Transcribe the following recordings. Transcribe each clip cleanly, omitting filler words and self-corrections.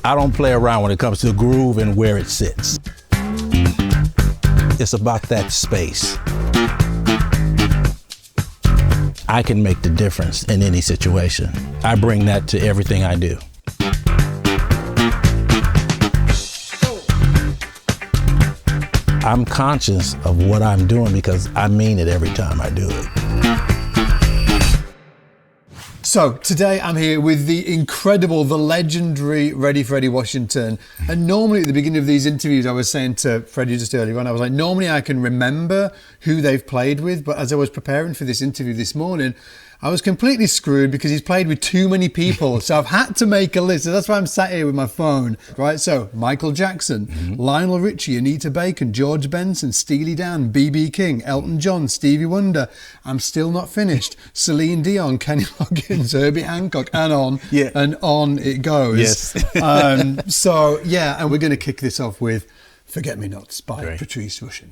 I don't play around when it comes to the groove and where it sits. It's about that space. I can make the difference in any situation. I bring that to everything I do. I'm conscious of what I'm doing because I mean it every time I do it. So today I'm here with the incredible, the legendary Ready Freddie Washington. And normally at the beginning of these interviews, I was saying to Freddie just earlier on, I was like, normally I can remember who they've played with, but as I was preparing for this interview this morning, I was completely screwed because he's played with too many people. So I've had to make a list. So that's why I'm sat here with my phone, right? So Michael Jackson, Lionel Richie, Anita Baker, George Benson, Steely Dan, B.B. King, Elton John, Stevie Wonder. I'm still not finished. Celine Dion, Kenny Loggins, Herbie Hancock, and on it goes. Yes. So yeah, and we're going to kick this off with Forget Me Nots by Patrice Rushen.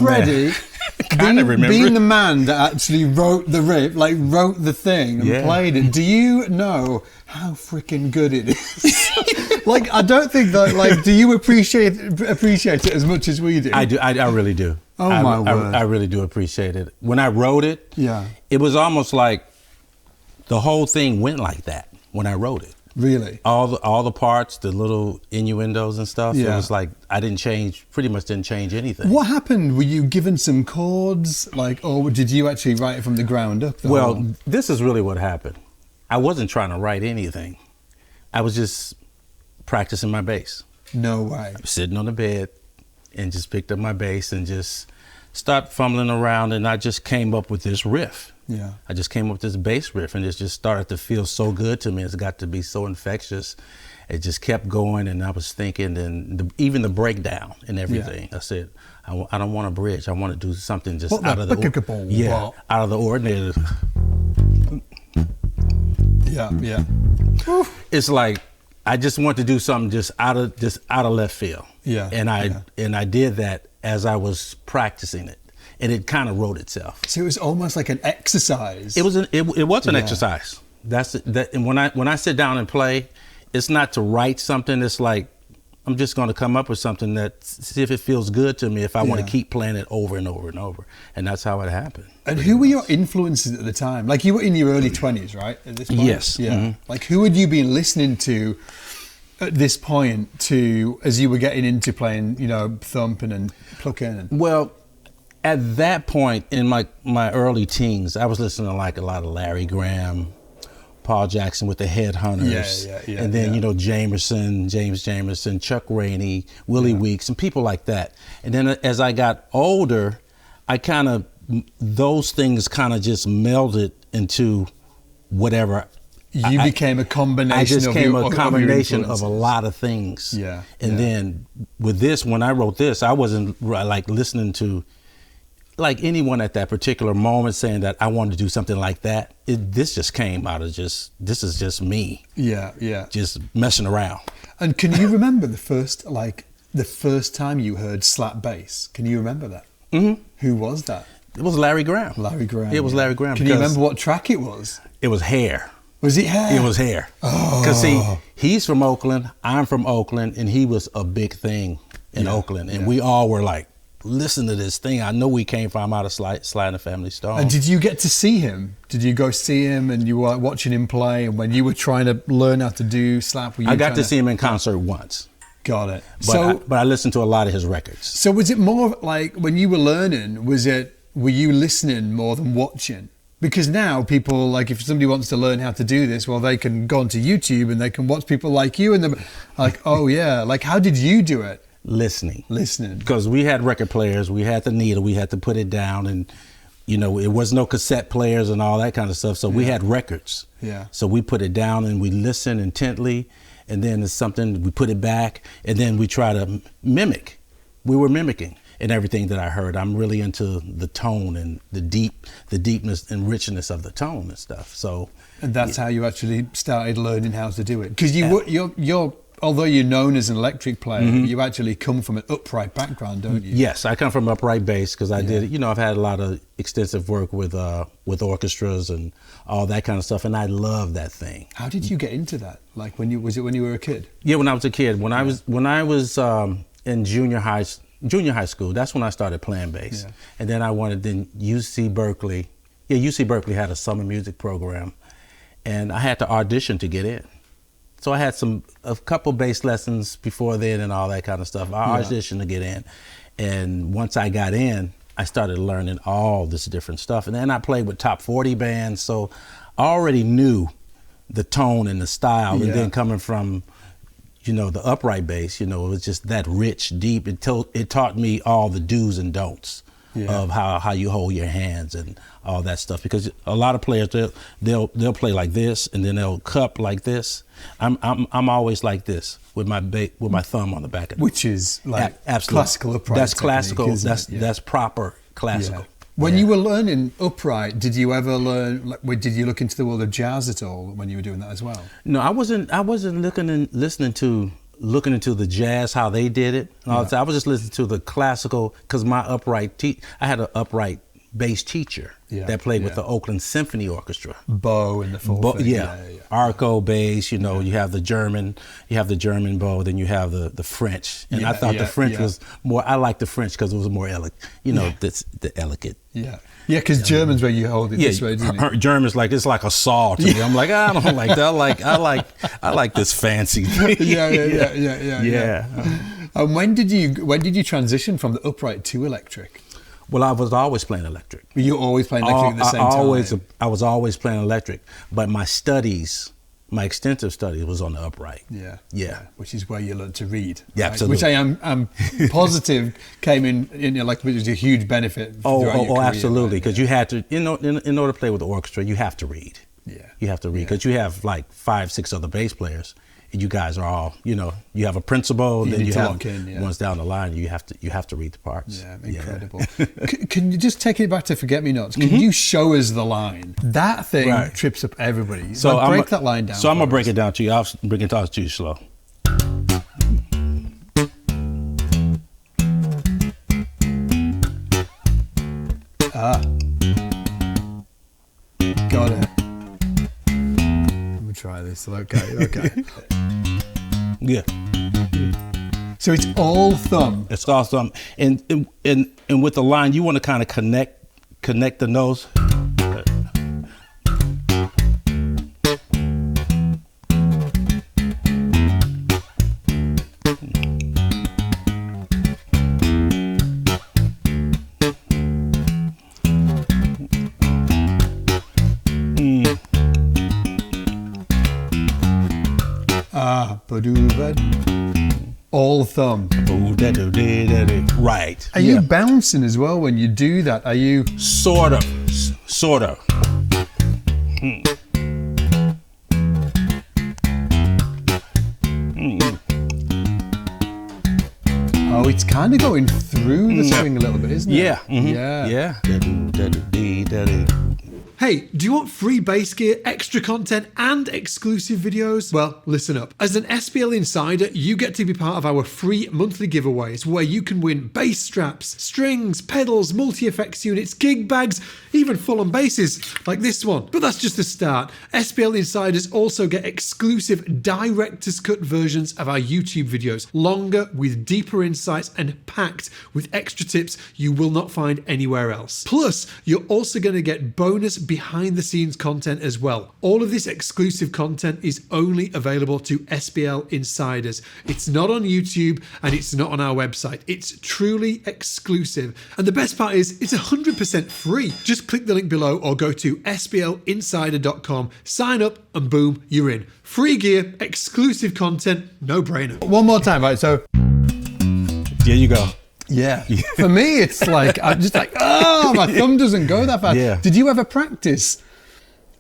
Freddie, being the man that actually wrote the riff, like wrote the thing and played it, do you know how freaking good it is? Like, I don't think that, like, do you appreciate it as much as we do? I do. I really do. Oh, my word. I really do appreciate it. When I wrote it, it was almost like the whole thing went like that when I wrote it. Really? All the parts, the little innuendos and stuff, it was like I pretty much didn't change anything. What happened? Were you given some chords, like, or did you actually write it from the ground up? This is really what happened. I wasn't trying to write anything. I was just practicing my bass. No way. I was sitting on the bed and just picked up my bass and just started fumbling around, and I just came up with this riff. Yeah. I just came up with this bass riff, and it just started to feel so good to me. It's got to be so infectious. It just kept going, and I was thinking, and even the breakdown and everything. I said, I don't want a bridge. I want to do something just out of the ordinary. Yeah. It's like I just want to do something just out of left field. Yeah. And I did that as I was practicing it. And it kind of wrote itself. So it was almost like an exercise. It was an exercise. And when I sit down and play, it's not to write something. It's like I'm just going to come up with something that see if it feels good to me. If I want to keep playing it over and over and over, and that's how it happened. And who were your influences at the time? Like, you were in your early 20s, right? At this point? Yes. Yeah. Mm-hmm. Like, who had you been listening to at this point as you were getting into playing, thumping and plucking? Well, at that point in my early teens, I was listening to like a lot of Larry Graham, Paul Jackson with the Headhunters, and then James Jamerson, Chuck Rainey, Willie Weeks, and people like that. And then as I got older, those things kind of just melded into whatever. You became a combination. I just became a combination of a lot of things. Yeah. And then with this, when I wrote this, I wasn't like listening to like anyone at that particular moment saying that I wanted to do something like that. This just came out of this is just me. Yeah. Just messing around. And can you remember the first time you heard slap bass? Can you remember that? Mm-hmm. Who was that? It was Larry Graham. It was Larry Graham. Can you remember what track it was? It was Hair. Was it Hair? It was Hair. Oh. Because see, he's from Oakland, I'm from Oakland, and he was a big thing in Oakland. And we all were like, listen to this thing. I know we came from out of Sly and the Family Stone. And did you get to see him? Did you go see him and you were watching him play? And when you were trying to learn how to do slap, I got to see him in concert once. Got it. But I listened to a lot of his records. So was it more like when you were learning, were you listening more than watching? Because now people, like, if somebody wants to learn how to do this, well, they can go onto YouTube and they can watch people like you and they're like, oh yeah. Like, how did you do it? Listening. Because we had record players, we had the needle, we had to put it down, and it was no cassette players and all that kind of stuff. So we had records. Yeah. So we put it down and we listen intently, and then it's something, we put it back, and then we try to mimic. We were mimicking in everything that I heard. I'm really into the tone and the deepness and richness of the tone and stuff. So. And that's how you actually started learning how to do it. Because you're although you're known as an electric player, you actually come from an upright background, don't you? Yes, I come from upright bass because I did. I've had a lot of extensive work with orchestras and all that kind of stuff, and I love that thing. How did you get into that? Like when you were a kid? Yeah, when I was a kid. When I was in junior high school, that's when I started playing bass, and then I wanted UC Berkeley. Yeah, UC Berkeley had a summer music program, and I had to audition to get in. So I had a couple bass lessons before then and all that kind of stuff. I auditioned to get in. And once I got in, I started learning all this different stuff. And then I played with top 40 bands. So I already knew the tone and the style. And then coming from, the upright bass, it was just that rich, deep. It taught me all the do's and don'ts of how you hold your hands and all that stuff. Because a lot of players, they'll play like this and then they'll cup like this. I'm always like this with my thumb on the back of it. Which is like classical upright. That's classical. That's proper classical. Yeah. When you were learning upright, did you ever learn? Did you look into the world of jazz at all when you were doing that as well? No, I wasn't listening to looking into the jazz, how they did it. And all that. I was just listening to the classical, because my I had an upright bass teacher that played with the Oakland Symphony Orchestra. Bow in the full thing. Arco bass, you have the German bow, then you have the French. And I thought the French was more, I like the French because it was more elegant, the elegant. Yeah. Yeah, because German's where you hold it this way, isn't it? German's like, it's like a saw to me. I'm like, I don't like that. I like this fancy thing. Yeah. And when did you transition from the upright to electric? Well, I was always playing electric. Were you always playing electric at the same time? I was always playing electric, but my extensive studies was on the upright. Yeah. Which is where you learned to read. Yeah, right? absolutely. Which I am positive came in electric, which was a huge benefit. Absolutely. Because you had to, in order to play with the orchestra, you have to read. Yeah. You have to read because you have like 5, 6 other bass players. And you guys are all, you have a principal, then you have ones down the line. You have to read the parts. Yeah, incredible. Can you just take it back to Forget Me Nots? Can you show us the line? That thing trips up everybody. So break that line down. So I'm gonna break it down to you. I'll bring it down to you slow. Got it. Try this. Okay. Yeah. So it's all thumb. It's all thumb, and with the line, you want to kind of connect the nose. All thumb. Right. Are you bouncing as well when you do that? Are you? Sort of. Oh, it's kind of going through the string a little bit, isn't it? Yeah. Yeah. Hey, do you want free bass gear, extra content, and exclusive videos? Well, listen up. As an SPL Insider, you get to be part of our free monthly giveaways where you can win bass straps, strings, pedals, multi-effects units, gig bags, even full-on basses like this one. But that's just the start. SPL Insiders also get exclusive director's cut versions of our YouTube videos, longer with deeper insights and packed with extra tips you will not find anywhere else. Plus, you're also going to get bonus behind the scenes content as well. All of this exclusive content is only available to SPL Insiders. It's not on YouTube and it's not on our website. It's truly exclusive. And the best part is it's 100% free. Just click the link below or go to splinsider.com, sign up and boom, you're in. Free gear, exclusive content, no brainer. One more time, right? So there you go. Yeah. For me, it's like, I'm just like, oh, my thumb doesn't go that fast. Yeah. Did you ever practice?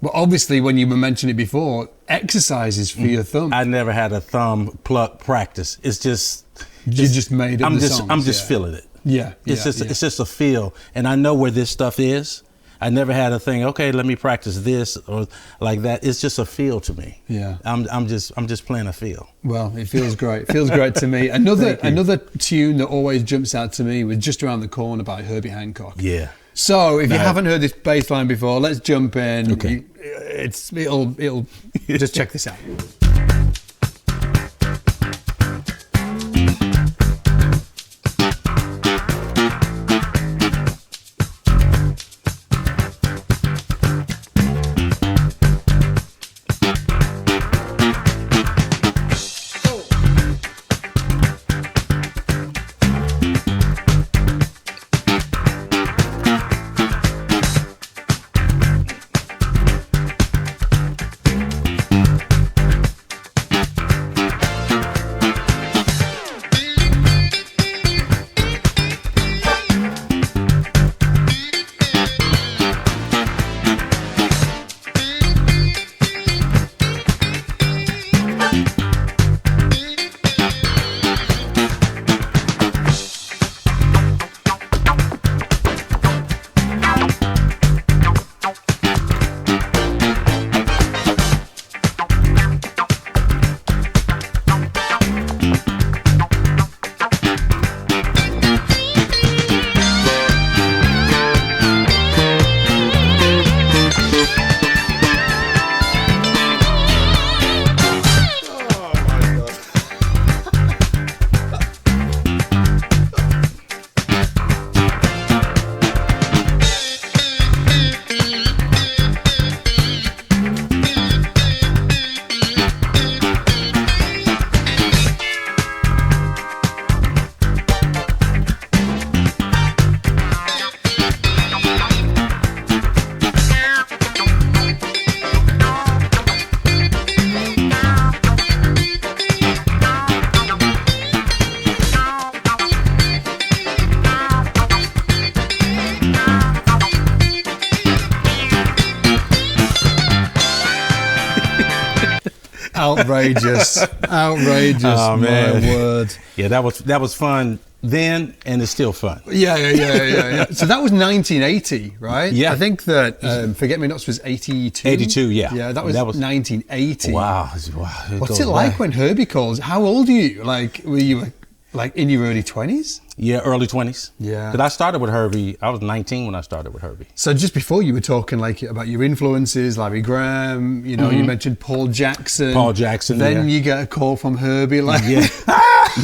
Well, obviously, when you mentioned it before, exercises for your thumb. I never had a thumb pluck practice. It's just... You just made it. I'm just feeling it. Yeah. It's just a feel. And I know where this stuff is. I never had a thing, okay, let me practice this or like that. It's just a feel to me. Yeah. I'm just playing a feel. Well, it feels great. It feels great to me. Another tune that always jumps out to me was Just Around the Corner by Herbie Hancock. Yeah. So if you haven't heard this bass line before, let's jump in. Okay. It'll just check this out. Outrageous. Oh, man. My word. Yeah, that was fun then, and it's still fun. Yeah. So that was 1980, right? Yeah. I think that Forget Me Nots was 82. 82, yeah. Yeah, that was 1980. Wow. What's it like when Herbie calls? How old are you? Like, were you like in your early 20s? Yeah, early 20s. Yeah. Because I started with Herbie. I was 19 when I started with Herbie. So just before you were talking like about your influences, Larry Graham, you know, you mentioned Paul Jackson. Then you get a call from Herbie, like,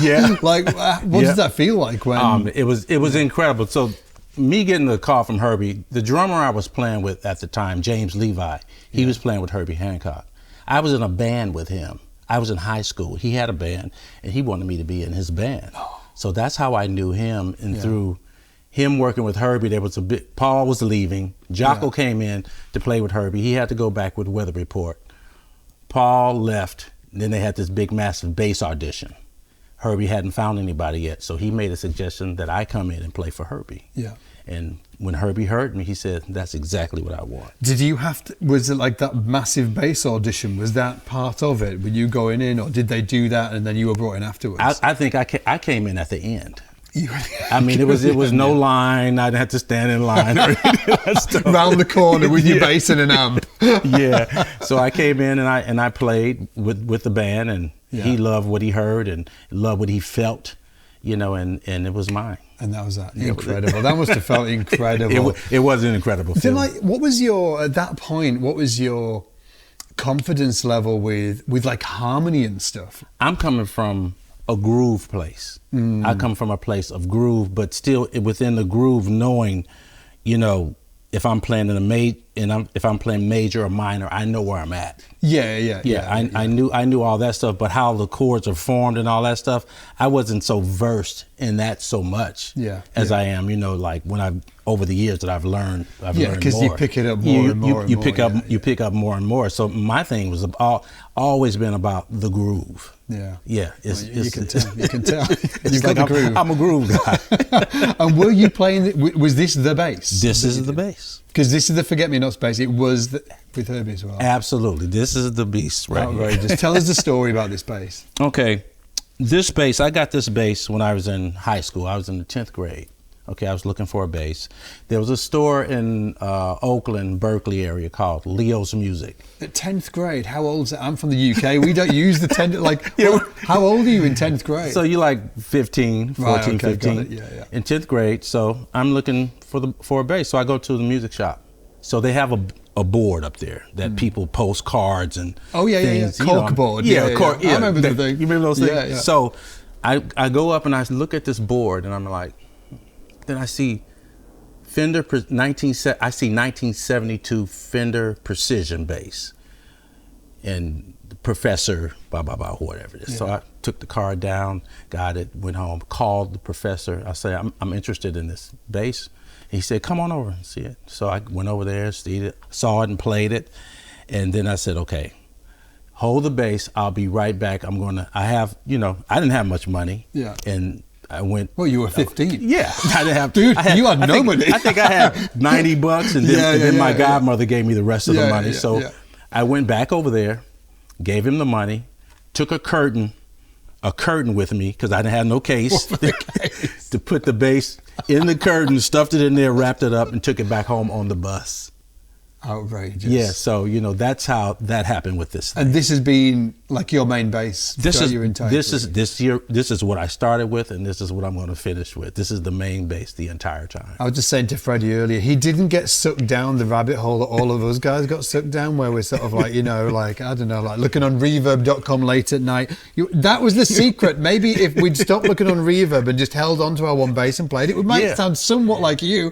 yeah. Like, what does that feel like when? It was incredible. So me getting the call from Herbie, the drummer I was playing with at the time, James Levi, he was playing with Herbie Hancock. I was in a band with him. I was in high school. He had a band, and he wanted me to be in his band. So that's how I knew him, and through him working with Herbie, there was Paul was leaving. Jocko came in to play with Herbie. He had to go back with Weather Report. Paul left, and then they had this big, massive bass audition. Herbie hadn't found anybody yet, so he made a suggestion that I come in and play for Herbie. Yeah. And when Herbie heard me, he said, that's exactly what I want. Did you have to, was it like that massive bass audition? Was that part of it? Were you going in, or did they do that and then you were brought in afterwards? I think I came in at the end. I mean, it was no line. I didn't have to stand in line or anything of that stuff. Round the corner with your bass and an amp. Yeah. So I came in and I played with the band, and he loved what he heard and loved what he felt, you know, and it was mine. And that was incredible. That must have felt incredible. It was an incredible feeling. Like, what was at that point, what was your confidence level with like harmony and stuff? I'm coming from a groove place. I come from a place of groove, but still within the groove, knowing, you know, if I'm playing if I'm playing major or minor, I know where I'm at. I knew all that stuff, but how the chords are formed and all that stuff, I wasn't so versed in that so much as I am, you know, like when over the years that I've learned more. Because you pick it up more and more. You pick up more and more. So my thing was always been about the groove. Yeah. You can tell. You've got the groove. I'm a groove guy. And were you playing? Was this the bass? This is the bass. Because this is the Forget Me Nots bass. It was with Herbie as well. Absolutely. This is the beast, right? Outrageous. Tell us the story about this bass. Okay. This bass, I got this bass when I was in high school. I was in the 10th grade. Okay, I was looking for a bass. There was a store in Oakland, Berkeley area called Leo's Music. At 10th grade, how old is it? I'm from the UK. We don't use the 10th, how old are you in 10th grade? So you're like 15, 14, 15. Got it. In 10th grade, so I'm looking for a bass. So I go to the music shop. So they have a board up there that people post cards and things. Cork board. I remember the thing. You remember those things? Yeah. So I go up and I look at this board and I'm like, then I see Fender, I see 1972 Fender Precision bass and Professor, blah, blah, blah, whatever it is. So I took the card down, got it, went home, called the professor. I said, I'm interested in this bass. He said, come on over and see it. So I went over there, saw it and played it. And then I said, okay, hold the bass. I'll be right back. I didn't have much money. Yeah. And I went. Well, you were 15. I didn't have. Dude, you had no money. I think I had $90, and then my godmother gave me the rest of the money. So I went back over there, gave him the money, took a curtain with me because I didn't have no case to put the bass in the curtain, stuffed it in there, wrapped it up, and took it back home on the bus. Outrageous. Yeah, so that's how that happened with this thing. And this has been like your main bass your entire career. This is what I started with, and this is what I'm going to finish with. This is the main bass the entire time. I was just saying to Freddie earlier, he didn't get sucked down the rabbit hole that all of us guys got sucked down, where we're sort of like, like, I don't know, like looking on reverb.com late at night. That was the secret. Maybe if we'd stopped looking on Reverb and just held on to our one bass and played it, might sound somewhat like you.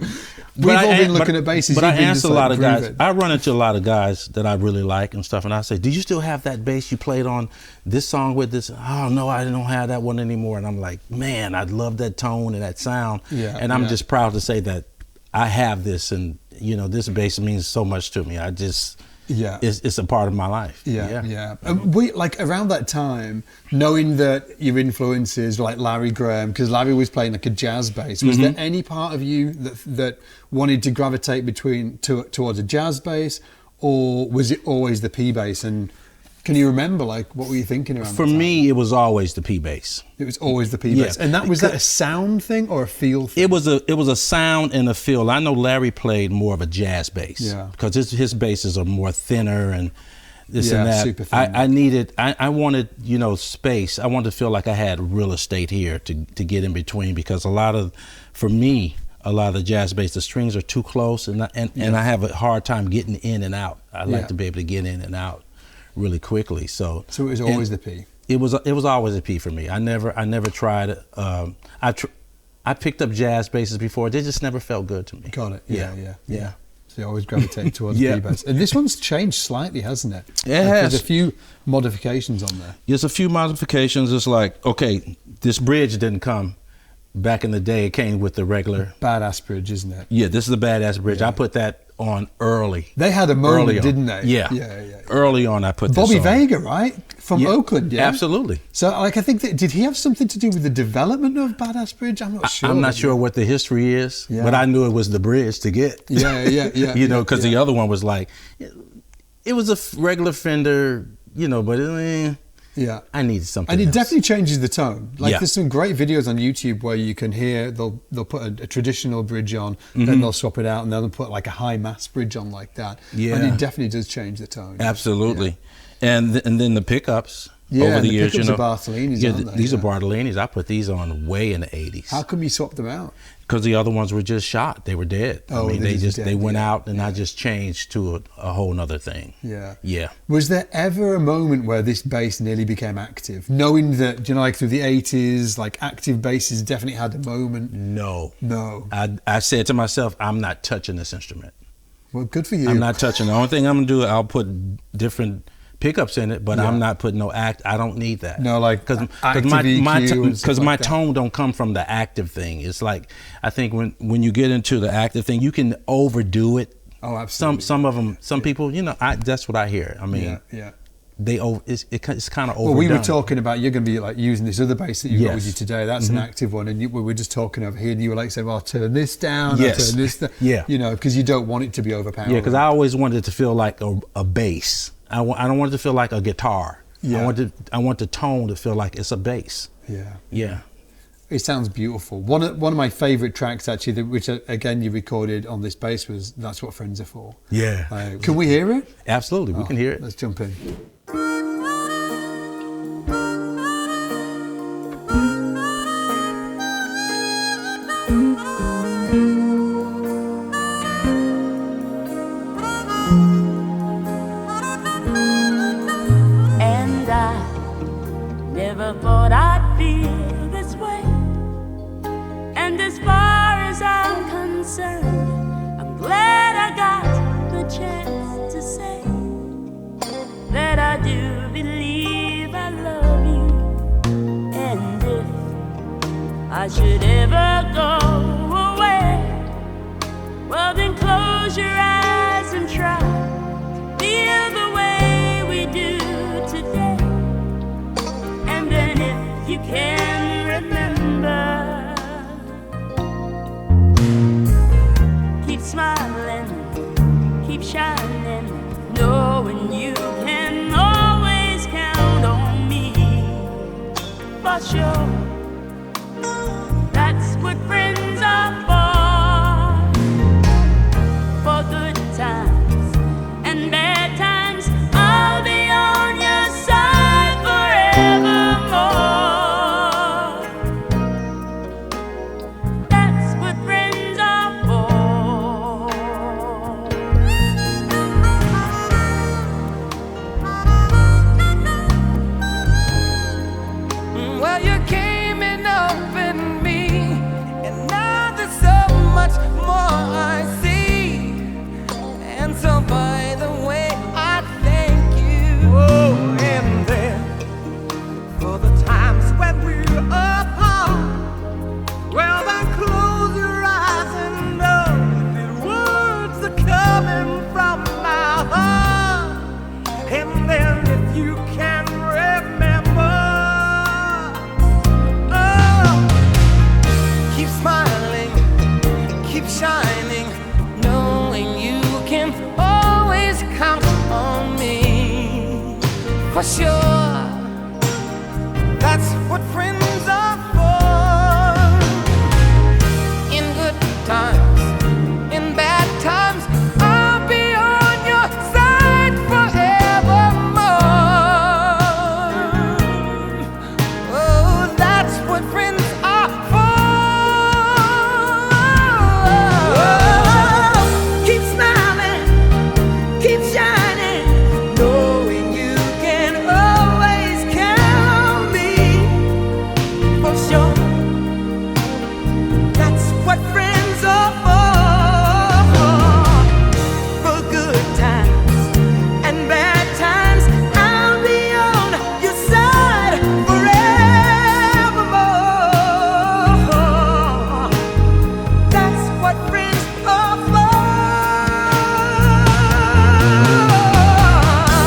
We've all been looking at basses. But I answer a lot of guys. I run into a lot of guys that I really like and stuff, and I say, "Do you still have that bass you played on this song with this?" "Oh no, I don't have that one anymore." And I'm like, "Man, I love that tone and that sound." And I'm just proud to say that I have this, and this bass means so much to me. It's a part of my life. We like around that time, knowing that your influences like Larry Graham, because Larry was playing like a jazz bass. Was there any part of you that wanted to gravitate towards a jazz bass, or was it always the P bass? And Can you remember, like, what were you thinking around For that time? me, it was always the P bass. It was always the P bass. Yeah. And was that a sound thing or a feel thing? It was a sound and a feel. I know Larry played more of a jazz bass. Yeah. Because his basses are more thinner and this Yeah, and that. super thin. I wanted, space. I wanted to feel like I had real estate here to get in between, because for me, a lot of the jazz bass, the strings are too close, and I have a hard time getting in and out. I like to be able to get in and out really quickly. So it was always the P. It was always a P for me. I never tried. I picked up jazz basses before. They just never felt good to me. Got it. Yeah. So you always gravitate towards Yeah. P bass. And this one's changed slightly, hasn't it? It has. There's a few modifications on there. There's a few modifications. It's like, okay, this bridge didn't come back in the day. It came with the regular Badass bridge, isn't it? Yeah, this is the badass bridge. Yeah. I put that on early. They had a moment, didn't they? Yeah. Yeah. Early on, I put Bobby this on. Vega, right? From Oakland, yeah? Absolutely. So, like, I think did he have something to do with the development of Badass Bridge? I'm not sure. I'm not sure what the history is, but I knew it was the bridge to get. Yeah. Because the other one was like, it was a regular Fender, but I needed something And it else. definitely changes the tone. Like, Yeah. there's some great videos on YouTube where you can hear they'll put a traditional bridge on, then they'll swap it out, and then they'll put like a high mass bridge on like that. Yeah. And it definitely does change the tone. Absolutely. And then the pickups Yeah, over and the the years, pickups are Bartolinis, aren't they? these are Yeah. Bartolinis. I put these on way in the 80s. How come you swapped them out? Because the other ones were just shot. They were dead. Oh, they went out, and I just changed to a whole nother thing. Yeah. Was there ever a moment where this bass nearly became active? Knowing that, like through the 80s, like active basses definitely had a moment. No. I said to myself, I'm not touching this instrument. Well, good for you. I'm not touching. The only thing I'm going to do, I'll put different pickups in it, but I'm not putting no act. I don't need that. No, like because my tone don't come from the active thing. It's like, I think when you get into the active thing, you can overdo it. Oh, absolutely. Some of them, some people, that's what I hear. I mean, it's kind of overdone. Well, we were talking about you're going to be like using this other bass that you've got with you Yes. today. That's an active one, and we were just talking over here, and you were like saying, "Well, I'll turn this down. Yes. I'll turn this down." Yeah. Because you don't want it to be overpowering. Yeah, because I always wanted it to feel like a bass. I don't want it to feel like a guitar. Yeah. I want the tone to feel like it's a bass. Yeah. It sounds beautiful. One of my favourite tracks, actually, which again you recorded on this bass, was "That's What Friends Are For." Yeah. Can we hear it? Absolutely, we can hear it. Let's jump in. And I never thought I'd feel this way. And as far as I'm concerned, I'm glad I got the chance to say that I do believe I love you. And if I should ever go away, well then close your eyes and try to feel the way we do today. And then if you can remember, keep smiling, keep shining, knowing you can always count on me. For sure, that's what friends are for good times and bad times. I'll be on your side forevermore. That's what friends are for. Well, you came and opened me, and now there's so much more I see. And so, by the way, I thank you. Oh, and then for the times when we're apart, well, then close your eyes and know the words are coming from my heart. And then if you can remember, keep smiling, keep shining, knowing you can always count on me. for sure. That's what friends are for. In good times, in bad times, I'll be on your side forevermore. Oh, that's what friends are for. Oh, keep smiling, keep shining, knowing you can always count on me for sure. That's what friends are for. For good times and bad times, I'll be on your side forevermore. That's what friends are for.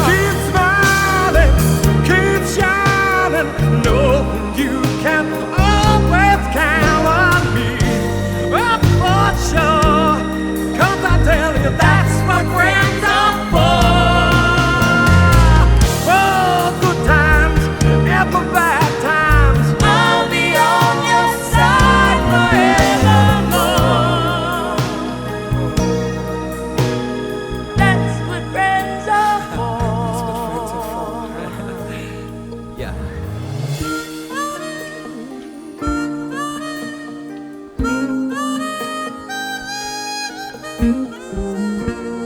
Keep smiling, keep shining, knowing you can always count on me. Oh, for sure, 'cause I tell you that's what friends are for. For good times and for bad times, I'll be on your side forevermore. That's what friends are for. Yeah.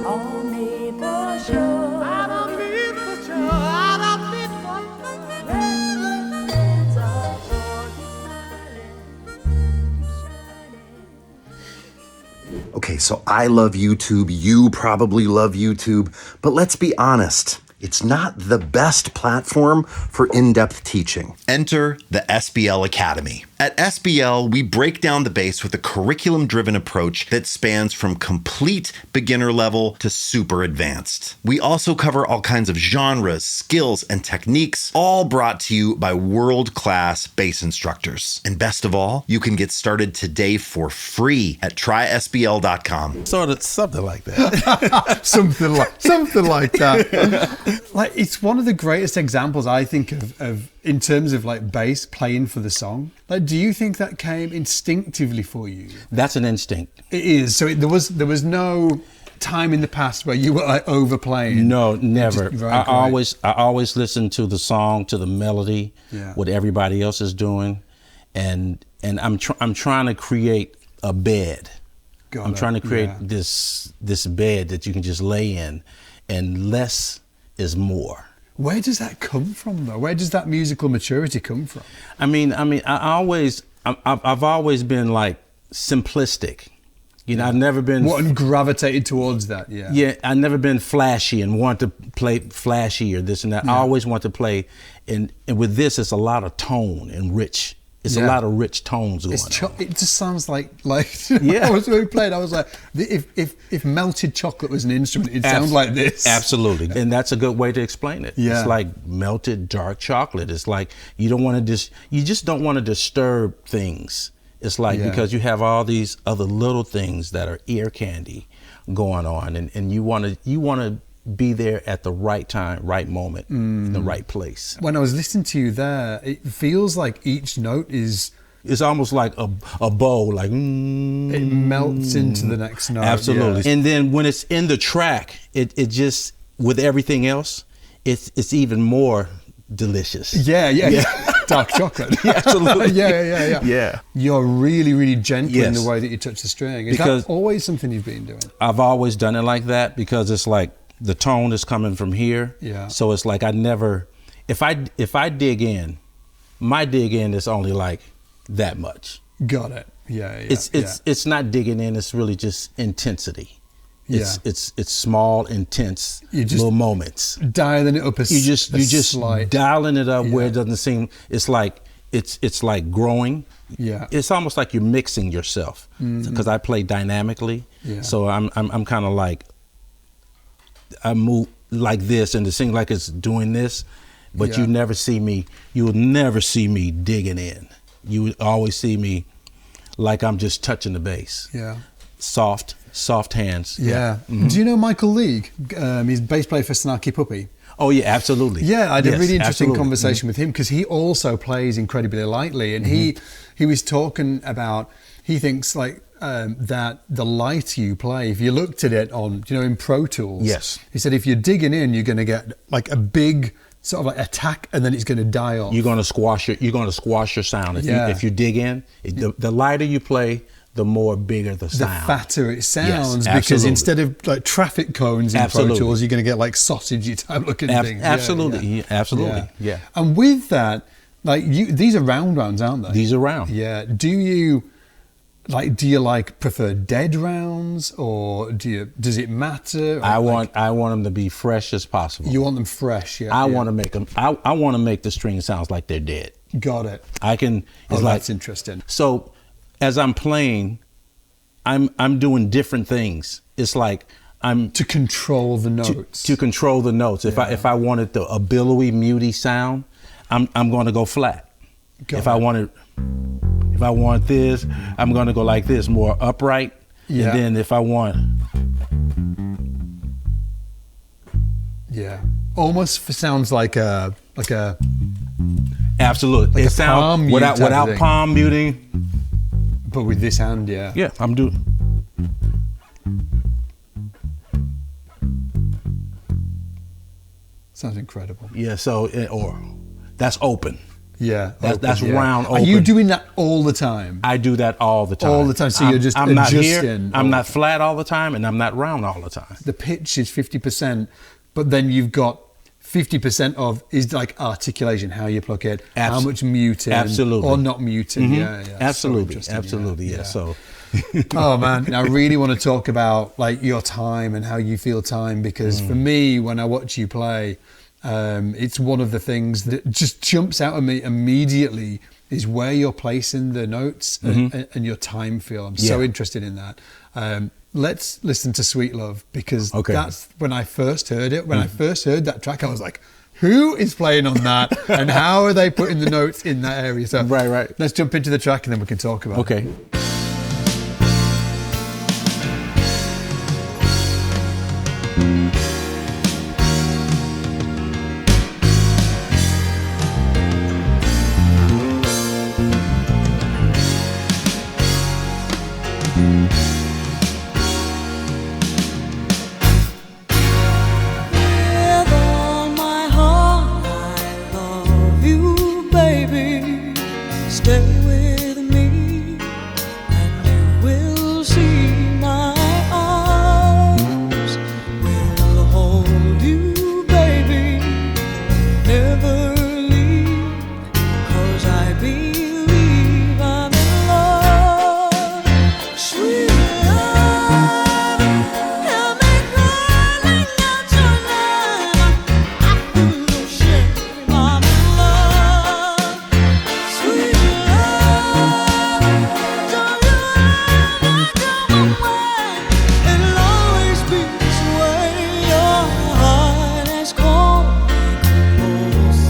All me for sure. I don't need for sure, I don't need for sure. That's what friends are for. Keep smiling, keep shining. Okay, so I love YouTube, you probably love YouTube, but let's be honest, it's not the best platform for in-depth teaching. Enter the SBL Academy. At SBL, we break down the bass with a curriculum-driven approach that spans from complete beginner level to super advanced. We also cover all kinds of genres, skills, and techniques, all brought to you by world-class bass instructors. And best of all, you can get started today for free at trysbl.com. Sort of something like that. something like that. Like, it's one of the greatest examples I think of in terms of like bass playing for the song. Like, do you think that came instinctively for you? That's an instinct. It is. So there was no time in the past where you were like overplaying. No, never. Just- I right. always listen to the song, to the melody, Yeah. what everybody else is doing, and I'm trying to create a bed. Got I'm it. trying to create Yeah. this bed that you can just lay in, and less is more. Where does that come from, though? Where does that musical maturity come from? I've always been like simplistic. You know, I've never been. What, and gravitated towards that? Yeah. Yeah, I've never been flashy and want to play flashy or this and that. I always want to play, and with this, it's a lot of tone and rich. It's a lot of rich tones going on. It just sounds like Yeah. I was when we played. I was like, if melted chocolate was an instrument, it'd sound like this. Absolutely, and that's a good way to explain it. Yeah. It's like melted dark chocolate. It's like you just don't want to disturb things. It's like because you have all these other little things that are ear candy going on, and you want to be there at the right time, right moment, in the right place. When I was listening to you there, it feels like each note is. It's almost like a bow, like It melts into the next note. Absolutely. Yeah. And then when it's in the track, it just, with everything else, it's even more delicious. Yeah. Dark chocolate. Yeah, absolutely. Yeah. You're really, really gentle in Yes. the way that you touch the string. Is Because- that always something you've been doing? I've always done it like that because it's like the tone is coming from here. Yeah. So it's like I never, if I dig in, my dig in is only like that much. Got it. Yeah. It's not digging in. It's really just intensity. It's small, intense little moments. Dialing it up You just slight. dialing it up where it doesn't seem. It's like growing. Yeah. It's almost like you're mixing yourself because I play dynamically. Yeah. So I'm kind of like I move like this and it seems like it's doing this, but you never see me. You will never see me digging in. You would always see me like I'm just touching the bass. Yeah. Soft hands. Yeah. Mm-hmm. Do you know Michael League? He's bass player for Snarky Puppy. Oh yeah, absolutely. Yeah, I had a really interesting absolutely. conversation with him because he also plays incredibly lightly, and he was talking about, he thinks like that the lighter you play, if you looked at it on, in Pro Tools, Yes. he said if you're digging in, you're going to get like a big sort of like attack, and then it's going to die off. You're gonna squash your sound if you dig in. The lighter you play, the more bigger the the sound. fatter it sounds, Yes, because absolutely. instead of like traffic cones in Pro Tools, you're going to get like sausagey type looking things. Absolutely, absolutely. Yeah. And with that, like these are round rounds, aren't they? These are round. Yeah. Do you prefer dead rounds, or does it matter? Or I want them to be fresh as possible. You want them fresh, yeah. I want to make them. I want to make the string sounds like they're dead. Got it. I can. It's like, that's interesting. So, as I'm playing, I'm doing different things. It's like I'm To control the notes. to control the notes. If I wanted a billowy, muty sound, I'm going to go flat. If I want this, I'm going to go like this, more upright. Yeah. And then if I want, almost sounds like a absolutely, Like it a sounds palm mute without type of thing. palm muting. but with this hand, Yeah, I'm doing. sounds incredible. Yeah, so or that's open. Yeah, That's round Are you open. doing that all the time? I do that all the time. All the time, so you're just I'm not here. adjusting all I'm the not flat all the time, and I'm not round all the time. The pitch is 50%, but then you've got 50% of is like articulation, how you pluck it, how much muting, Absolutely. or not muting. Yeah, yeah. Absolutely, So interesting, absolutely. Yeah. So, Oh man, I really want to talk about like your time and how you feel time, because for me, when I watch you play, it's one of the things that just jumps out at me immediately is where you're placing the notes and your time feel. I'm so interested in that. Let's listen to Sweet Love, because that's when I first heard it. When I first heard that track, I was like, who is playing on that and how are they putting the notes in that area? So Right. let's jump into the track and then we can talk about it. okay. With all my heart, I love you, baby. Stay with me, and you will see my arms will hold you, baby. Never leave, 'cause I believe I'm in love. Sweet love, help me crawling out your love. I feel no shame, I'm in love. Sweet love, don't you ever come away. It'll always be this way. Your heart has called me close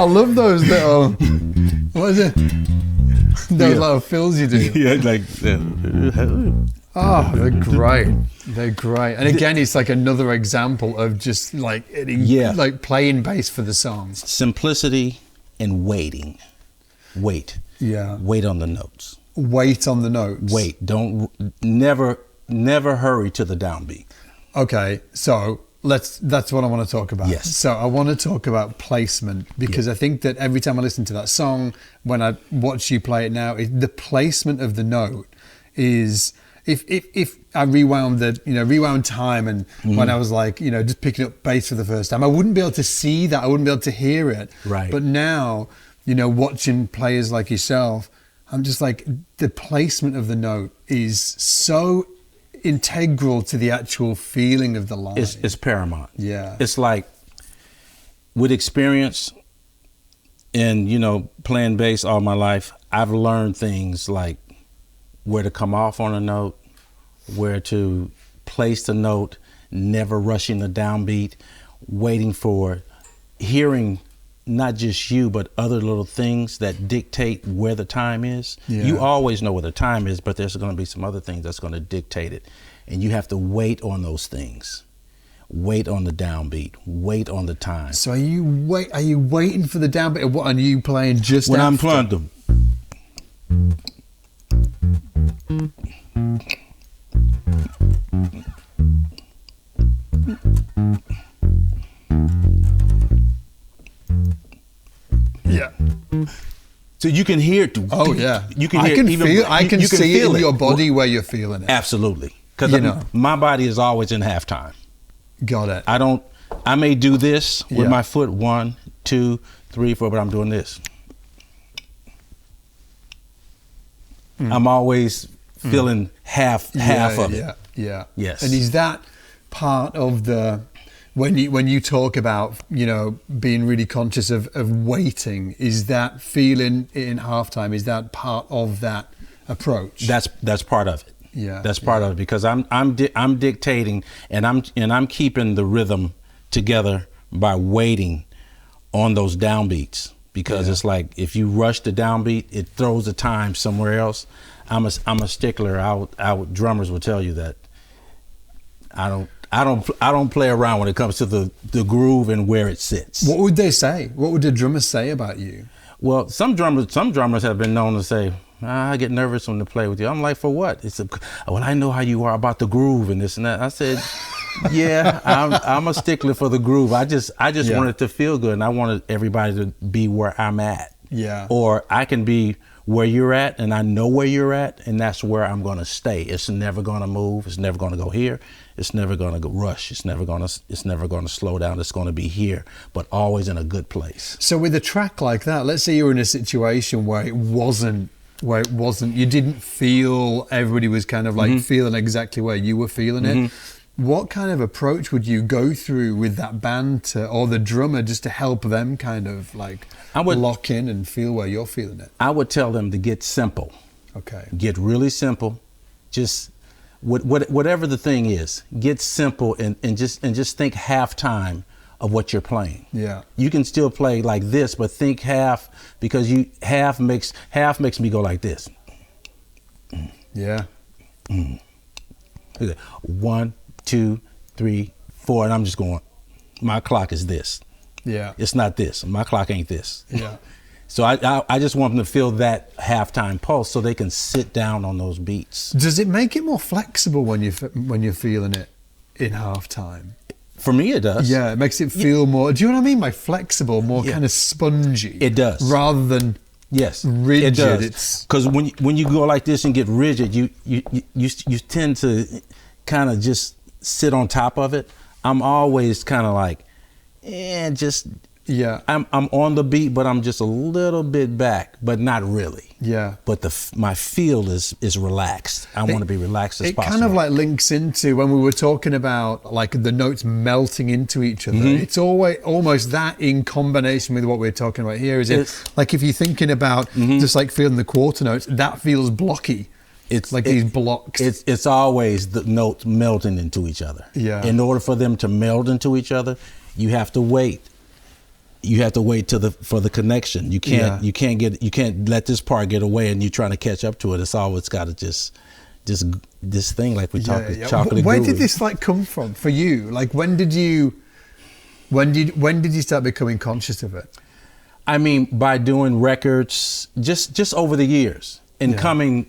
I love those little, what is it? Those little fills you do. Yeah, like. Oh, they're great. They're great. And again, it's like another example of just like like playing bass for the songs. Simplicity and waiting. Wait. Yeah. Wait on the notes. Wait on the notes. Wait. Don't never hurry to the downbeat. Okay, so that's what I want to talk about. Yes. So I want to talk about placement because I think that every time I listen to that song, when I watch you play it now, the placement of the note is if I rewound time and when I was like, just picking up bass for the first time, I wouldn't be able to see that. I wouldn't be able to hear it. Right. But now, watching players like yourself, I'm just like, the placement of the note is so integral to the actual feeling of the line. It's paramount. Yeah. It's like with experience and, playing bass all my life, I've learned things like where to come off on a note, where to place the note, never rushing the downbeat, waiting for hearing not just you, but other little things that dictate where the time is. Yeah. You always know where the time is, but there's going to be some other things that's going to dictate it. And you have to wait on those things. Wait on the downbeat. Wait on the time. So are you waiting for the downbeat? Or what are you playing just when after? I'm playing them. Yeah. So you can hear it. Oh yeah. You can hear I can even, feel. I can see feel it in your body where you're feeling it. Absolutely. Because my body is always in halftime. Got it. I may do this with my foot 1, 2, 3, 4, but I'm doing this. I'm always feeling half of it. Yeah. Yes. And is that part of the when you talk about being really conscious of waiting? Is that feeling in halftime? Is that part of that approach? That's part of it. Yeah. That's part of it because I'm dictating and I'm keeping the rhythm together by waiting on those downbeats. Because it's like if you rush the downbeat, it throws the time somewhere else. I'm a stickler. Drummers will tell you that I don't play around when it comes to the groove and where it sits. What would they say? What would the drummers say about you? Well, some drummers have been known to say, I get nervous when they play with you. I'm like, for what? Well, I know how you are about the groove and this and that. I said, yeah, I'm a stickler for the groove. I just want it to feel good, and I wanted everybody to be where I'm at. Yeah. Or I can be where you're at, and I know where you're at, and that's where I'm going to stay. It's never going to move. It's never going to go here. It's never going to rush. It's never going to slow down. It's going to be here, but always in a good place. So with a track like that, let's say you were in a situation where it wasn't, you didn't feel everybody was kind of like feeling exactly where you were feeling it. What kind of approach would you go through with that band or the drummer just to help them kind of like lock in and feel where you're feeling it? I would tell them to get simple. Okay. Get really simple. Just whatever the thing is, get simple and just think half time of what you're playing. Yeah. You can still play like this, but think half because half makes me go like this. Yeah. 1, 2, 3, 4, and I'm just going. My clock is this. Yeah. It's not this. My clock ain't this. Yeah. So I just want them to feel that halftime pulse so they can sit down on those beats. Does it make it more flexible when you're feeling it in halftime? For me, it does. Yeah, it makes it feel more. Do you know what I mean by flexible? More kind of spongy. It does. Rather than rigid. It does. Because when you go like this and get rigid, you tend to kind of just sit on top of it. I'm always kind of like, I'm on the beat, but I'm just a little bit back, but not really. Yeah. But my feel is relaxed. I want to be relaxed as possible. It kind of like links into when we were talking about like the notes melting into each other. It's always almost that in combination with what we're talking about here. Like if you're thinking about just like feeling the quarter notes, that feels blocky. It's like these blocks. It's always the notes melting into each other. Yeah. In order for them to meld into each other, you have to wait you have to wait for the connection. You can't let this part get away and you're trying to catch up to it. It's always got to just this thing like we talked chocolate. Where guru. did this like come from for you? Like when did you start becoming conscious of it? I mean, by doing records just over the years and coming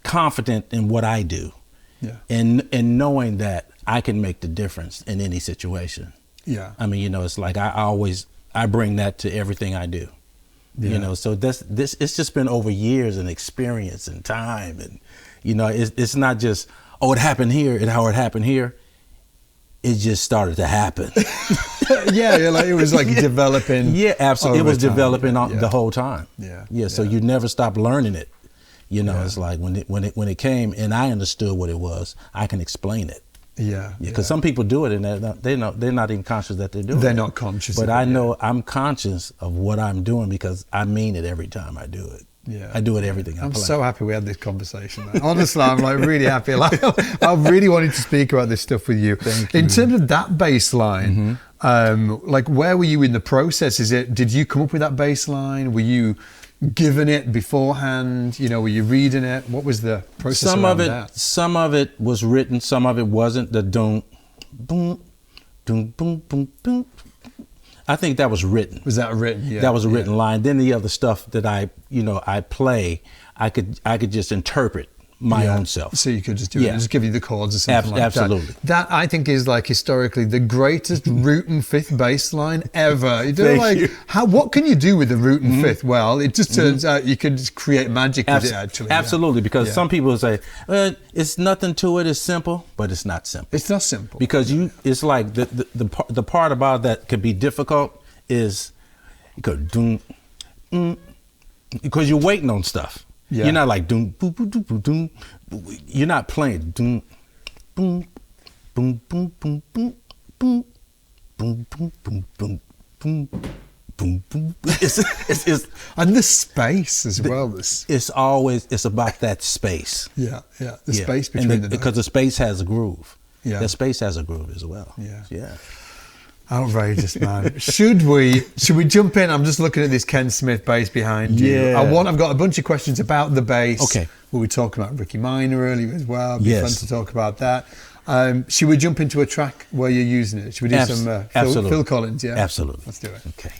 confident in what I do. Yeah. And knowing that I can make the difference in any situation. Yeah. I mean, it's like I bring that to everything I do. Yeah. So it's just been over years and experience and time, and it's not just it happened here and how it happened here. It just started to happen. It was like developing. Yeah, absolutely. It was time. developing the whole time. Yeah. So you never stop learning it. It's like when it came and I understood what it was, I can explain it. Because some people do it and they're not even conscious that they're doing it. They're not conscious. But I know I'm conscious of what I'm doing because I mean it every time I do it. Yeah. I do it everything I play. I'm so happy we had this conversation, man. Honestly, I'm like really happy. Like, I really wanted to speak about this stuff with you. Thank you. In terms of that bass line, like where were you in the process? Did you come up with that bass line? Were you given it beforehand? Were you reading it? What was the process around that? Some of it was written, some of it wasn't. The boom, boom, boom, boom, boom. I think that was written. Was that written? Yeah. That was a written line. Then the other stuff that I play, I could just interpret my own self. So you could just do it and just give you the chords or something like absolutely. that. That I think is like historically the greatest root and fifth bass line ever. What can you do with the root and fifth? Well, it just turns out you can just create magic with it actually. Absolutely, because some people say, it's nothing to it, it's simple, but it's not simple. It's not simple. Because it's like the part about that could be difficult is you go doom, because you're waiting on stuff. Yeah. You're not like doom, boom, boom, boom, boom. You're not playing doom, boom, boom, boom, boom, boom, boom, boom, boom, boom, boom, boom, boom, boom. It's and the space as well. It's about that space. The space between the notes. Because the space has a groove. Yeah. The space has a groove as well. Yeah. Outrageous, man. Should we jump in? I'm just looking at this Ken Smith bass behind you. Yeah. I've got a bunch of questions about the bass. Okay. We were talking about Ricky Minor earlier as well. It'd be fun to talk about that. Should we jump into a track where you're using it? Should we do some Phil Collins? Yeah. Absolutely. Let's do it. Okay.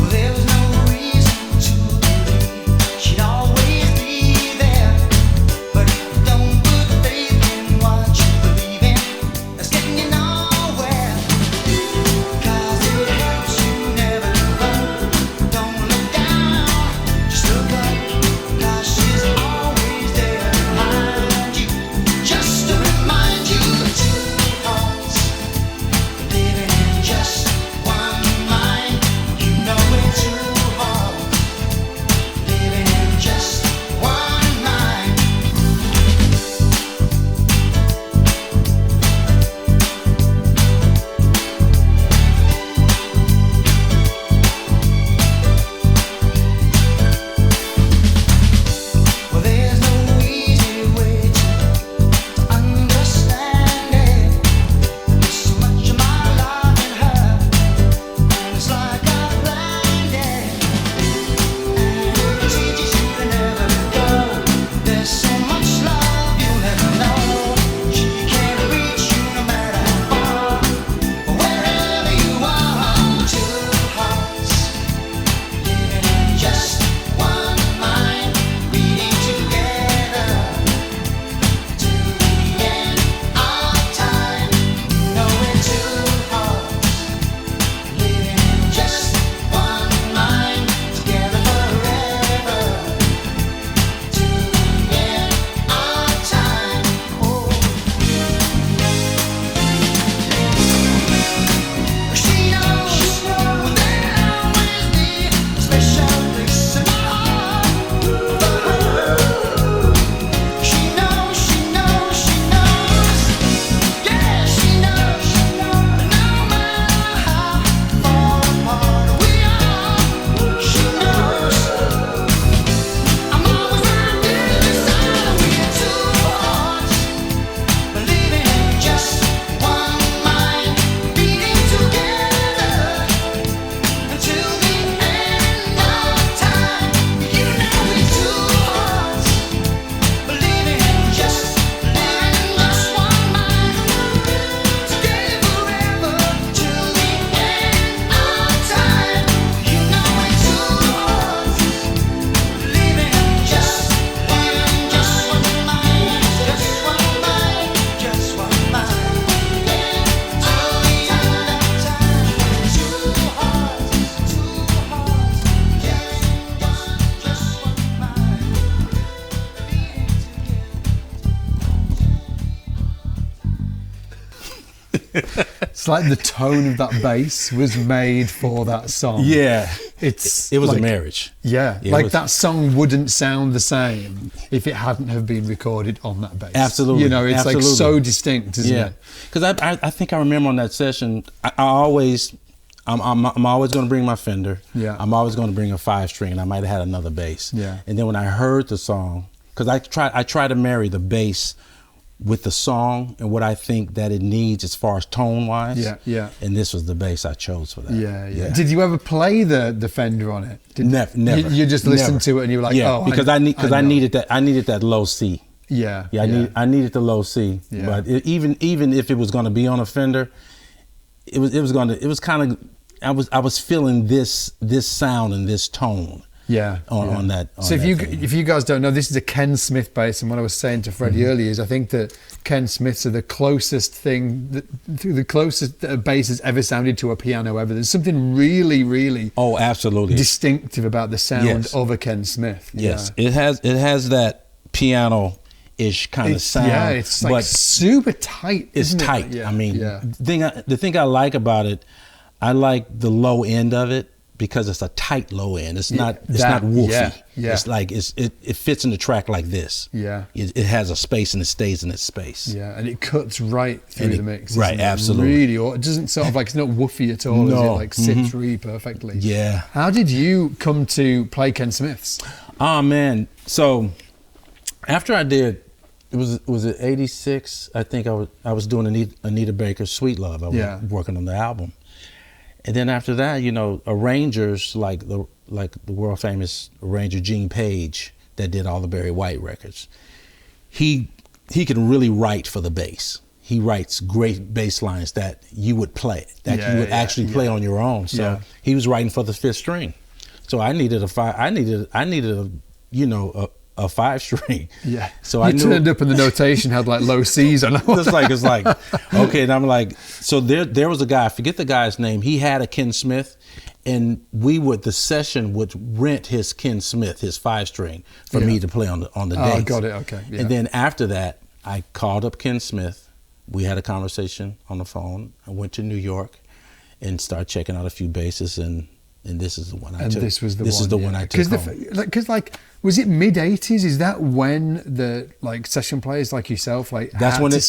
There was no reason to believe she'd always It's like the tone of that bass was made for that song. Yeah, it was like, a marriage. Yeah, It like was- that song wouldn't sound the same if it hadn't have been recorded on that bass. Absolutely, You know, it's absolutely. like so distinct, isn't Yeah, it? because I think I remember on that session, I'm always going to bring my Fender. Yeah. I'm always going to bring a 5-string, and I might have had another bass. Yeah. And then when I heard the song, because I try to marry the bass with the song and what I think that it needs as far as tone wise. Yeah, yeah. And this was the bass I chose for that. Yeah. Did you ever play the Fender on it? Never. You just listened to it and you were like, yeah, oh, because I know. needed that low C. Yeah. I needed the low C. Yeah. But even if it was going to be on a Fender, I was feeling this sound and this tone. Yeah. On that. So if you guys don't know, this is a Ken Smith bass, and what I was saying to Freddie earlier is I think that Ken Smiths are the closest thing, the closest that a bass has ever sounded to a piano ever. There's something really, really absolutely distinctive about the sound Yes. of a Ken Smith. Yes, Yeah. it has that piano-ish kind of sound. Yeah, it's like super tight. It's isn't it? tight. Yeah. I mean, yeah. the thing I like about it, I like the low end of it because it's a tight low end. It's not woofy. Yeah. It's like it fits in the track like this. Yeah. It has a space and it stays in its space. Yeah, and it cuts right through And the mix. right, doesn't it? absolutely. Really, or it doesn't sort of like, it's not woofy at all, is it? No. Like sits really perfectly. Yeah. How did you come to play Ken Smiths? Oh man! So after I did, was it '86? I think I was doing Anita Baker's "Sweet Love." I was working on the album, and then after that, arrangers like the world famous arranger Gene Page that did all the Barry White records. He can really write for the bass. He writes great bass lines that you would play, you would actually play on your own. So he was writing for the 5th string. So I needed a 5-string. Yeah. So you I knew turned up and the notation had like low C's on it. it's like okay, and I'm like, so there was a guy, I forget the guy's name. He had a Ken Smith, and the session would rent his Ken Smith, his 5-string, for me to play on the days. Oh, got it. Okay. Yeah. And then after that, I called up Ken Smith. We had a conversation on the phone. I went to New York and started checking out a few basses, and this is the one I took. This was the this one. is the one I took home. Because was it mid-80s? Is that when the session players like yourself That's when it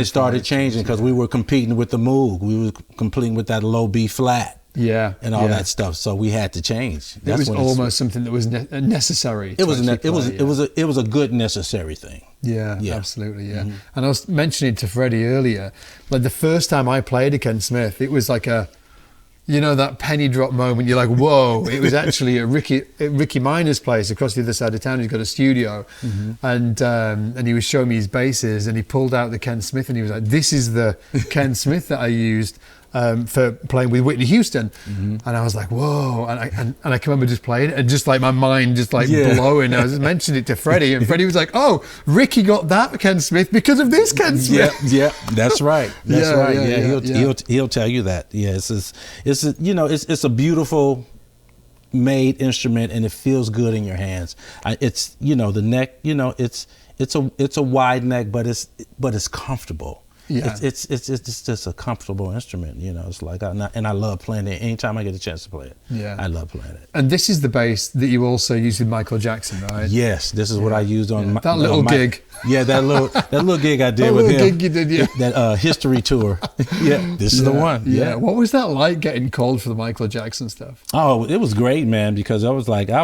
started changing, because we were competing with the Moog. We were competing with that low B flat. Yeah, and all that stuff. So we had to change. It was almost something that was necessary. It was a good necessary thing. Yeah, absolutely. Yeah, and I was mentioning to Freddie earlier, like the first time I played a Ken Smith, it was like that penny drop moment. You're like, whoa! It was actually at Ricky Miner's place across the other side of town. He's got a studio, and he was showing me his basses, and he pulled out the Ken Smith, and he was like, "This is the Ken Smith that I used for playing with Whitney Houston." And I was like, whoa! And I can remember just playing it, and just like my mind just like blowing. I was mentioning it to Freddie, and Freddie was like, "Oh, Ricky got that Ken Smith because of this Ken Smith." Yeah, that's right. That's right. Yeah. He'll tell you that. Yeah, it's a beautiful made instrument, and it feels good in your hands. It's the neck. It's a wide neck, but it's comfortable. Yeah. It's just a comfortable instrument, It's like, and I love playing it. Anytime I get a chance to play it, I love playing it. And this is the bass that you also used with Michael Jackson, right? Yes, this is what I used on that little gig. Yeah, that little gig I did with him. That little gig you did, yeah. That history tour. Yeah, this is the one. Yeah. What was that like, getting called for the Michael Jackson stuff? Oh, it was great, man, because I was like, I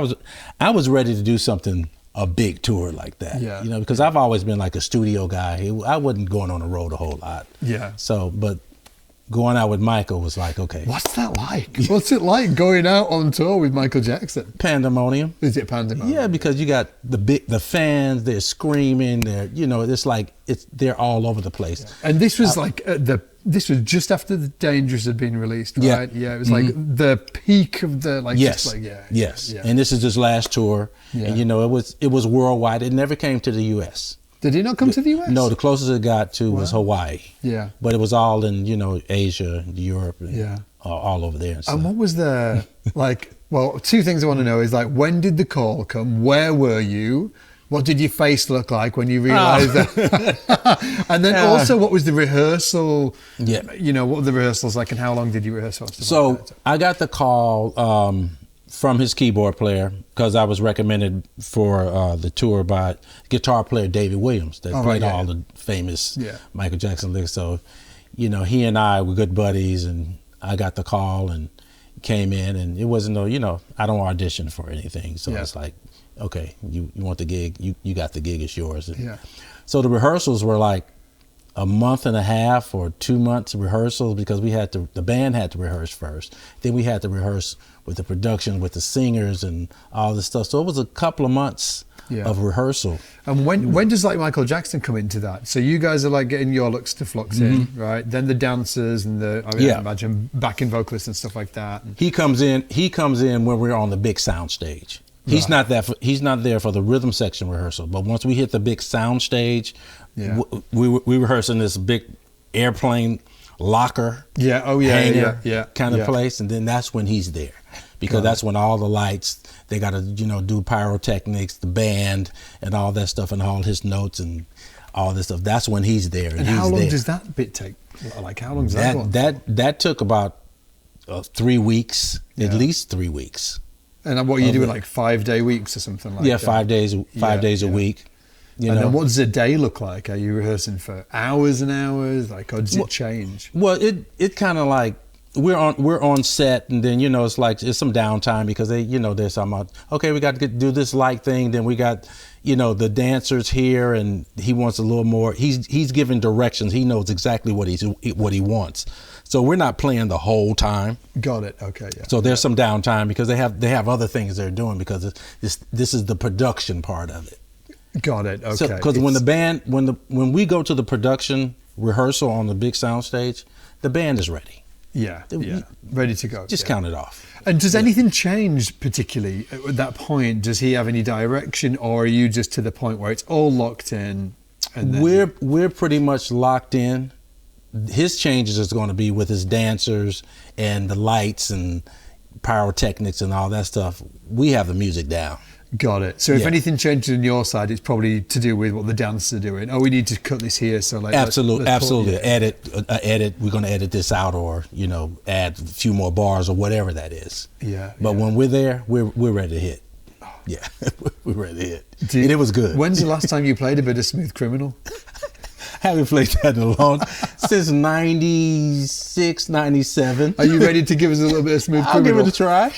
was ready to do something. A big tour like that, because I've always been like a studio guy. I wasn't going on the road a whole lot. Yeah. So, but going out with Michael was like, okay. What's that like? What's it like going out on tour with Michael Jackson? Pandemonium. Is it pandemonium? Yeah, because you got the fans. They're screaming. They're all over the place. Yeah. And this was this was just after The Dangerous had been released, right? Yeah, it was like the peak of the Yes. Yes. And this is his last tour, and it was worldwide. It never came to the U.S. Did it not come to the U.S.? No, the closest it got to was Hawaii. Yeah, but it was all in Asia, Europe, and all over there. And what was the Well, two things I want to know is when did the call come? Where were you? What did your face look like when you realised that? And then also, what was the rehearsal? Yeah. What were the rehearsals like, and how long did you rehearse for? So I got the call from his keyboard player because I was recommended for the tour by guitar player David Williams that played all the famous Michael Jackson licks. So, he and I were good buddies, and I got the call and came in, and it wasn't I don't audition for anything. So it's like, okay, you want the gig, you got the gig, it's yours. And so the rehearsals were like a month and a half or 2 months rehearsals because the band had to rehearse first. Then we had to rehearse with the production, with the singers and all this stuff. So it was a couple of months of rehearsal. And when does like Michael Jackson come into that? So you guys are like getting your looks to flux in, right? Then the dancers and I imagine backing vocalists and stuff like that. He comes in when we're on the big sound stage. He's not there for the rhythm section rehearsal. But once we hit the big sound stage, we rehearse in this big airplane locker, hangar kind of place, and then that's when he's there, because that's when all the lights, they got to do pyrotechnics, the band, and all that stuff, and all his notes and all this stuff. That's when he's there. And how long does that bit take? Like how long does that go? That took about 3 weeks, at least 3 weeks. And what are you doing, like 5-day weeks or something like that? 5 days, 5 days a week. And then what does a day look like? Are you rehearsing for hours and hours, or does it change? Well, it kind of like we're on set, and then it's like it's some downtime because they're talking about, okay, we got to do this light thing. Then we got the dancers here, and he wants a little more. He's giving directions. He knows exactly what he wants. So we're not playing the whole time. Got it. Okay. Yeah. So there's some downtime because they have other things they're doing because this is the production part of it. Got it. Okay. So because when we go to the production rehearsal on the big sound stage, the band is ready. Yeah. Ready to go. Just count it off. And does anything change particularly at that point? Does he have any direction, or are you just to the point where it's all locked in? And then we're pretty much locked in. His changes is going to be with his dancers and the lights and pyrotechnics and all that stuff. We have the music down. Got it. So if anything changes on your side, it's probably to do with what the dancers are doing. Oh, we need to cut this here. So like absolutely. Edit. We're going to edit this out, or add a few more bars or whatever that is. Yeah. But when we're there, we're ready to hit. Yeah, we're ready to hit. And it was good. When's the last time you played a bit of Smooth Criminal? Haven't played that in a long since 96, 97. Are you ready to give us a little bit of Smooth Criminal? I'll give it a try.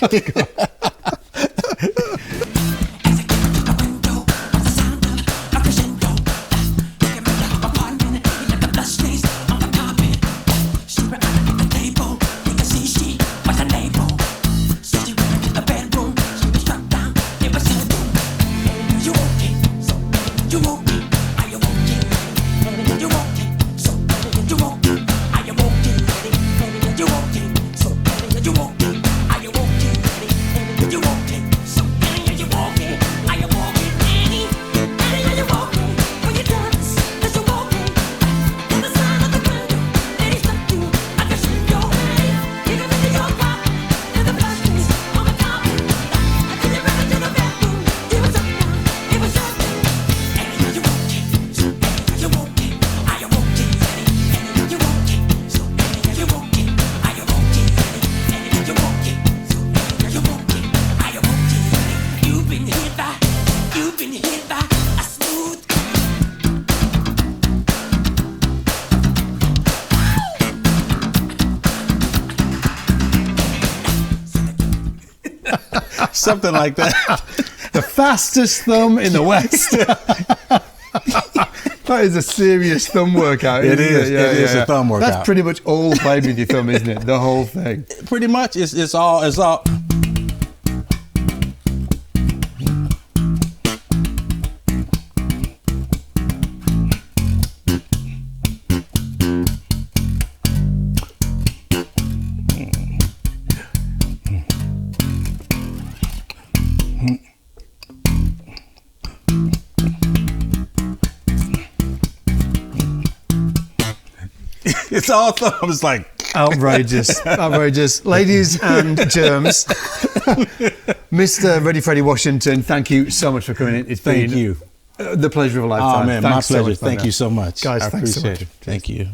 Something like that. The fastest thumb in the West. That is a serious thumb workout. It is a thumb workout. That's pretty much all played with your thumb, isn't it? The whole thing. Pretty much. It's all. It's all thumbs, like outrageous. Ladies and germs, Mr. Ready Freddie Washington, thank you so much for coming in. Thank you. The pleasure of a lifetime. Oh man, Thanks my pleasure. so much, Thank Fender. you so much. Guys, I thanks so appreciate much. it. Thank you.